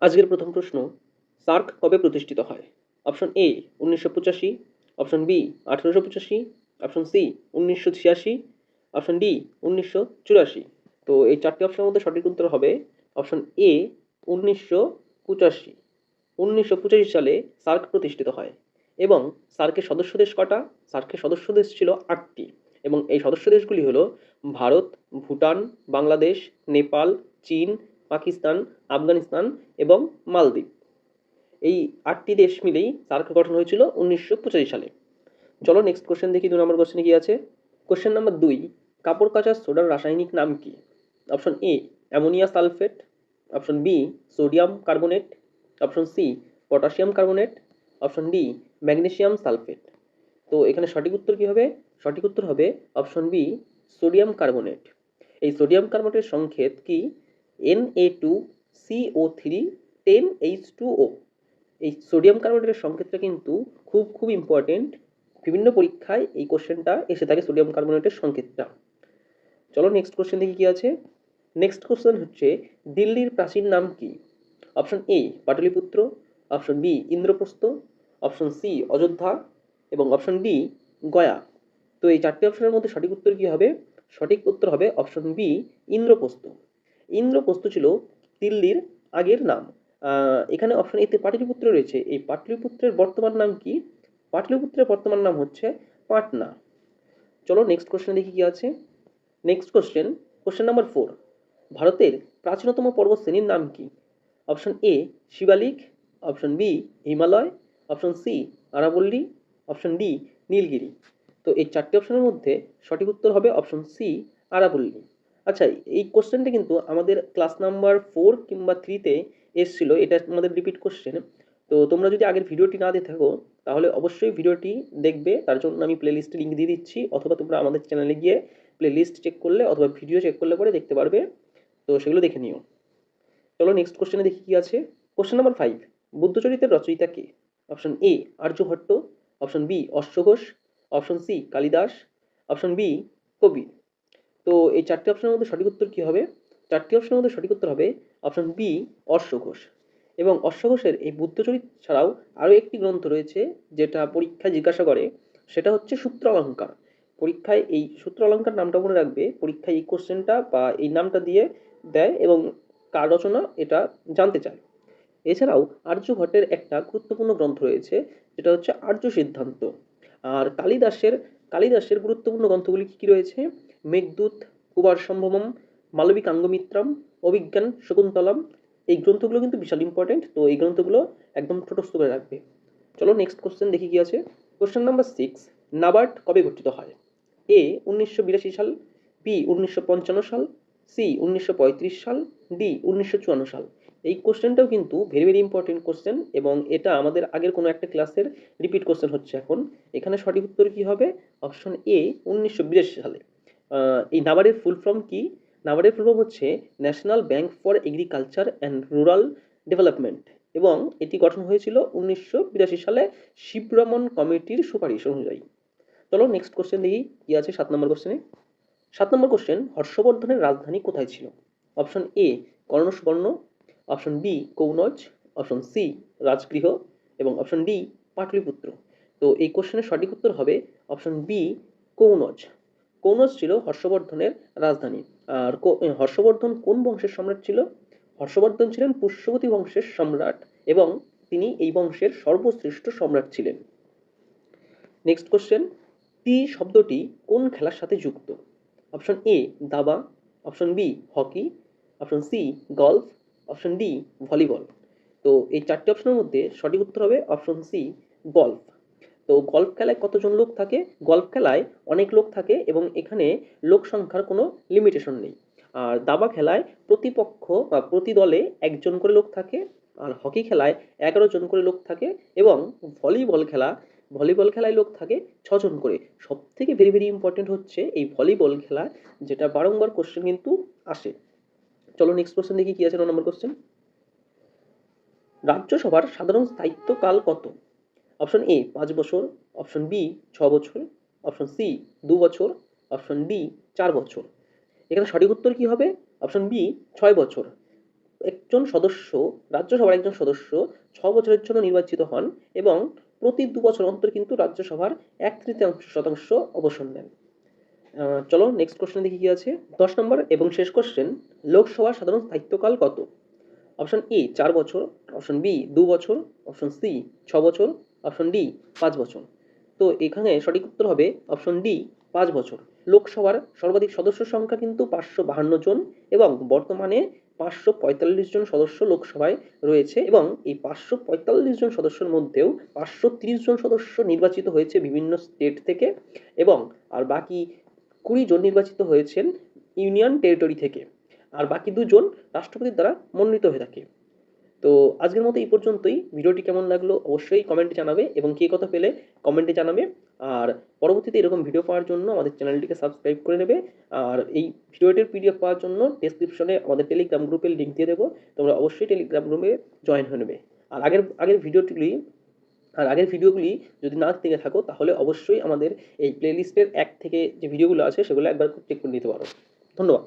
আজকের প্রথম প্রশ্ন, সার্ক কবে প্রতিষ্ঠিত হয়? Option A 1985, option B 1885, option C 1986, option D 1984। তো এই চারটি অপশনের মধ্যে সঠিক উত্তর হবে অপশন এ 1985। 1985 সালে সার্ক প্রতিষ্ঠিত হয় এবং সার্কের সদস্য দেশ কটা? সার্কের সদস্য দেশ ছিল 8টি এবং এই সদস্য দেশগুলি হলো ভারত, ভুটান, বাংলাদেশ, নেপাল, চীন, পাকিস্তান, আফগানিস্তান এবং মালদ্বীপ। এই 8টি দেশ মিলেই সার্ক গঠন হয়েছিল 1985 সালে। চলো নেক্সট কোশ্চেন দেখি। 2 নম্বর কোশ্চেনে কি আছে? কোশ্চেন নাম্বার 2, কাপড় কাচার সোডার রাসায়নিক নাম কি? Option A ammonia sulphate, option B sodium carbonate, option C potassium carbonate, option D magnesium sulphate. তো এখানে সঠিক উত্তর কি হবে? সঠিক উত্তর হবে অপশন বি সোডিয়াম কার্বনেট। এই সোডিয়াম কার্বনেটের সংকেত কি? Na2CO3 10H2O। এই সোডিয়াম কার্বনেটের সংকেতটা কিন্তু খুব ইম্পর্টেন্ট। বিভিন্ন পরীক্ষায় এই কোশ্চেনটা এসে থাকে, সোডিয়াম কার্বনেটের সংকেতটা। চলো নেক্সট কোশ্চেন দেখি কি আছে। নেক্সট কোশ্চেন হচ্ছে, দিল্লির প্রাচীন নাম কি? Option A Pataliputra, option B Indraprastha, option C Ayodhya এবং অপশন ডি গয়া। তো এই চারটি অপশনের মধ্যে সঠিক উত্তর কি হবে? সঠিক উত্তর হবে অপশন বি ইন্দ্রপ্রস্থ। ইন্দ্রপ্রস্থ ছিল দিল্লির আগের নাম। এখানে অপশন এতে পাটলিপুত্র রয়েছে। এই পাটলিপুত্রের বর্তমান নাম কি? পাটলিপুত্রের বর্তমান নাম হচ্ছে পাটনা। চলো নেক্সট কোশ্চেন দেখি কি আছে। নেক্সট কোশ্চেন, কোশ্চেন নাম্বার 4, ভারতের প্রাচীনতম পর্বতশ্রেণীর নাম কি? Option A Shivalik, option B Himalaya, option C আরাবল্লী, অপশন ডি নীলগিরি। তো এই চারটি অপশনের মধ্যে সঠিক উত্তর হবে অপশন সি আরাবল্লী। আচ্ছা, এই কোশ্চেনটা কিন্তু আমাদের ক্লাস নাম্বার 4 কিংবা 3তে এসেছিল, এটা আমাদের রিপিট কোশ্চেন। তো তোমরা যদি আগের ভিডিওটি না দেখে থাকো তাহলে অবশ্যই ভিডিওটি দেখবে, তার জন্য আমি প্লে লিস্টে লিঙ্ক দিয়ে দিচ্ছি, অথবা তোমরা আমাদের চ্যানেলে গিয়ে প্লে লিস্ট চেক করলে অথবা ভিডিও চেক করলে পরে দেখতে পারবে। তো সেগুলো দেখে নিও। চলো নেক্সট কোশ্চেনে দেখি কি আছে। কোশ্চেন নাম্বার 5, বুদ্ধচরিতের রচয়িতা কে? Option A Aryabhata, option B অশ্বঘোষ, option C Kalidasa, option B Kabir. তো এই চারটি অপশনের মধ্যে সঠিক উত্তর কি হবে? চারটি অপশনের মধ্যে সঠিক উত্তর হবে অপশন বি অশ্বঘোষ। এবং অশ্বঘোষের এই বুদ্ধচরিত ছাড়াও আরও একটি গ্রন্থ রয়েছে যেটা পরীক্ষায় জিজ্ঞাসা করে, সেটা হচ্ছে সূত্র অলঙ্কার। পরীক্ষায় এই সূত্র অলঙ্কার নামটা মনে রাখবে, পরীক্ষায় এই কোশ্চেনটা বা এই নামটা দিয়ে দেয় এবং কার রচনা এটা জানতে চায়। এছাড়াও আর্যভট্টের একটা গুরুত্বপূর্ণ গ্রন্থ রয়েছে যেটা হচ্ছে আর্য সিদ্ধান্ত। আর কালিদাসের গুরুত্বপূর্ণ গ্রন্থগুলি কী কী রয়েছে? মেঘদূত, কুমার সম্ভবম, মালবিকাঙ্গমিত্রম, অভিজ্ঞান শকুন্তলম। এই গ্রন্থগুলো কিন্তু বিশাল ইম্পর্টেন্ট, তো এই গ্রন্থগুলো একদম ঠোঁটস্থ করে রাখবে। চলো নেক্সট কোশ্চেন দেখি কি আছে। কোশ্চেন নাম্বার 6, নাবার্ড কবে গঠিত হয়? এ 1982 সাল, বি 1955 সাল, সি 1935 সাল, ডি 1954 সাল। এই কোশ্চেনটাও কিন্তু ভেরি ইম্পর্টেন্ট কোশ্চেন এবং এটা আমাদের আগের কোনো একটা ক্লাসের রিপিট কোশ্চেন হচ্ছে এখন। এখানে সঠিক উত্তর কি হবে? অপশন এ 1982 সালে। এই নাবার্ডের ফুল ফর্ম কি? নাবার্ডের ফুল ফর্ম হচ্ছে national bank for agriculture and rural development এবং এটি গঠন হয়েছিল 1982 সালে শিবরমন কমিটির সুপারিশ অনুযায়ী। চলো নেক্সট কোশ্চেন দেখি কি আছে 7 নম্বর কোশ্চেনে। 7 নম্বর কোশ্চেন, হর্ষবর্ধনের রাজধানী কোথায় ছিল? Option A Karnasuvarna, option B Kannauj, option C Rajagriha এবং অপশন ডি পাটলিপুত্র। তো এই কোশ্চেনের সঠিক উত্তর হবে অপশন বি কৌনজ। কৌনজ ছিল হর্ষবর্ধনের রাজধানী। আর হর্ষবর্ধন কোন বংশের সম্রাট ছিল? হর্ষবর্ধন ছিলেন পুষ্যবতী বংশের সম্রাট এবং তিনি এই বংশের সর্বশ্রেষ্ঠ সম্রাট ছিলেন। নেক্সট কোশ্চেন, টি শব্দটি কোন খেলার সাথে যুক্ত? অপশন এ দাবা, option B hockey, option C golf, option D volleyball. তো এই চারটি অপশনের মধ্যে সঠিক উত্তর হবে অপশন সি গলফ। তো গলফ খেলায় কতজন লোক থাকে? গলফ খেলায় অনেক লোক থাকে এবং এখানে লোক সংখ্যার কোনো লিমিটেশন নেই। আর দাবা খেলায় প্রতিপক্ষ বা প্রতি দলে একজন করে লোক থাকে। আর হকি খেলায় 11 জন করে লোক থাকে এবং ভলিবল খেলায় লোক থাকে 6 জন করে। সব থেকে ভেরি ইম্পর্টেন্ট হচ্ছে এই ভলিবল খেলা, যেটা বারংবার কোশ্চেন কিন্তু আসে। চলো নেক্সট কোশ্চেন দেখি কি আছে। 9 নম্বর কোশ্চেন, রাজ্যসভার সাধারণ স্থায়িত্বকাল কত? অপশন এ 5 বছর, অপশন বি 6 বছর, অপশন সি 2 বছর, অপশন ডি 4 বছর। এখানে সঠিক উত্তর কি হবে? অপশন বি 6 বছর। একজন সদস্য, রাজ্যসভার একজন সদস্য 6 বছরের জন্য নির্বাচিত হন এবং প্রতি 2 বছর অন্তর কিন্তু রাজ্যসভার 1/3 অবসর নেন। চলো নেক্সট কোশ্চেন দেখি কি আছে। 10 নম্বর এবং শেষ কোশ্চেন, লোকসভার সাধারণ স্থায়িত্বকাল কত? অপশন এ 4 বছর, অপশন বি 2 বছর, অপশন সি 6 বছর, অপশন ডি 5 বছর। তো এখানে সঠিক উত্তর হবে অপশন ডি 5 বছর। লোকসভার সর্বাধিক সদস্য সংখ্যা কিন্তু 552 জন এবং বর্তমানে 545 জন সদস্য লোকসভায় রয়েছে এবং এই 545 জন সদস্যের মধ্যেও 530 জন সদস্য নির্বাচিত হয়েছে বিভিন্ন স্টেট থেকে এবং আর বাকি 20 জন নির্বাচিত হয়েছেন ইউনিয়ন টেরিটরি থেকে, আর বাকি 2 জন রাষ্ট্রপতির দ্বারা মনোনীত হয়ে থাকে। তো আজকের মতো এই পর্যন্তই। ভিডিওটি কেমন লাগলো অবশ্যই কমেন্টে জানাবে এবং কে কথা পেলে কমেন্টে জানাবে। আর পরবর্তীতে এরকম ভিডিও পাওয়ার জন্য আমাদের চ্যানেলটিকে সাবস্ক্রাইব করে নেবে। আর এই ভিডিওটির পিডিএফ পাওয়ার জন্য ডেসক্রিপশনে আমাদের টেলিগ্রাম গ্রুপের লিঙ্ক দিয়ে দেবো, তোমরা অবশ্যই টেলিগ্রাম গ্রুপে জয়েন হয়ে নেবে। আর আগের ভিডিওগুলি যদি না দেখে থাকো তাহলে অবশ্যই আমাদের এই প্লেলিস্টের 1 থেকে যে ভিডিওগুলো আছে সেগুলো একবার চেক করে নিতে পারো। ধন্যবাদ।